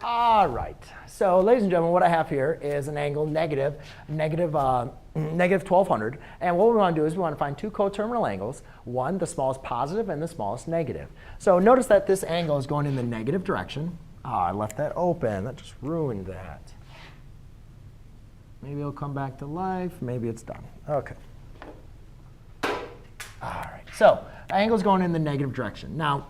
All right. So ladies and gentlemen, what I have here is an angle negative 1200. And what we want to do is we want to find two coterminal angles, one the smallest positive and the smallest negative. So notice that this angle is going in the negative direction. I left that open. That just ruined that. Maybe it'll come back to life. Maybe it's done. OK. All right. So the angle is going in the negative direction. Now,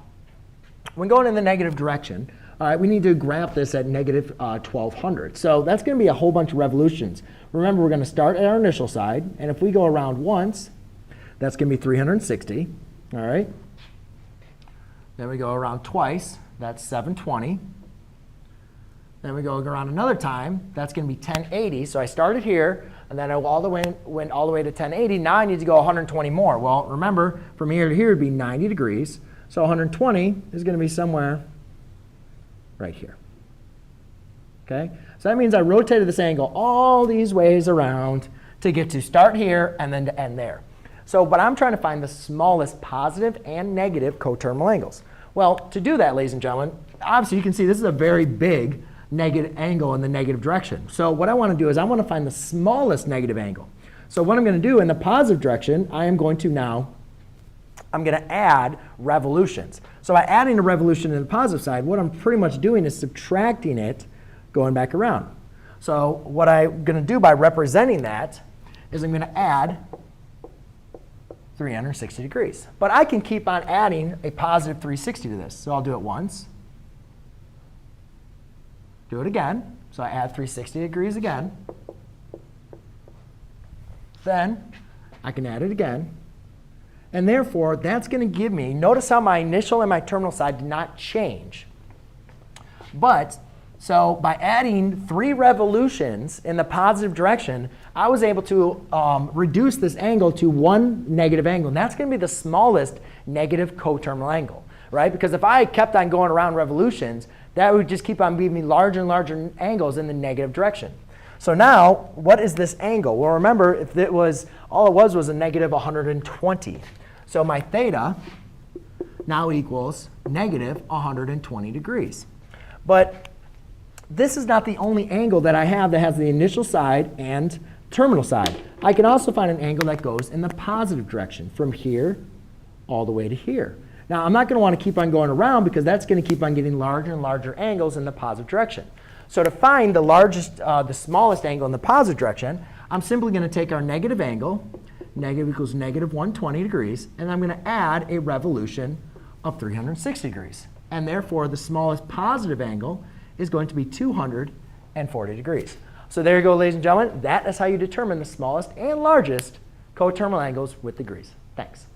when going in the negative direction, we need to graph this at negative 1200. So that's going to be a whole bunch of revolutions. Remember, we're going to start at our initial side. And if we go around once, that's going to be 360. All right. Then we go around twice. That's 720. Then we go around another time. That's going to be 1080. So I started here, and then I went all the way to 1080. Now I need to go 120 more. Well, remember, from here to here would be 90 degrees. So 120 is going to be somewhere right here. Okay? So that means I rotated this angle all these ways around to get to start here and then to end there. So, but I'm trying to find the smallest positive and negative coterminal angles. Well, to do that, ladies and gentlemen, obviously you can see this is a very big negative angle in the negative direction. So what I want to do is I want to find the smallest negative angle. So what I'm going to do in the positive direction, I'm going to add revolutions. So by adding a revolution in the positive side, what I'm pretty much doing is subtracting it going back around. So what I'm going to do by representing that is I'm going to add 360 degrees. But I can keep on adding a positive 360 to this. So I'll do it once. Do it again. So I add 360 degrees again. Then I can add it again. And therefore, that's going to give me, notice how my initial and my terminal side did not change. But so by adding 3 revolutions in the positive direction, I was able to reduce this angle to one negative angle. And that's going to be the smallest negative coterminal angle, right? Because if I kept on going around revolutions, that would just keep on giving me larger and larger angles in the negative direction. So now, what is this angle? Well, remember, if it was all it was a negative 120. So my theta now equals negative 120 degrees. But this is not the only angle that I have that has the initial side and terminal side. I can also find an angle that goes in the positive direction from here all the way to here. Now, I'm not going to want to keep on going around because that's going to keep on getting larger and larger angles in the positive direction. So to find the smallest angle in the positive direction, I'm simply going to take our negative angle, negative equals negative 120 degrees, and I'm going to add a revolution of 360 degrees. And therefore, the smallest positive angle is going to be 240 degrees. So there you go, ladies and gentlemen. That is how you determine the smallest and largest coterminal angles with degrees. Thanks.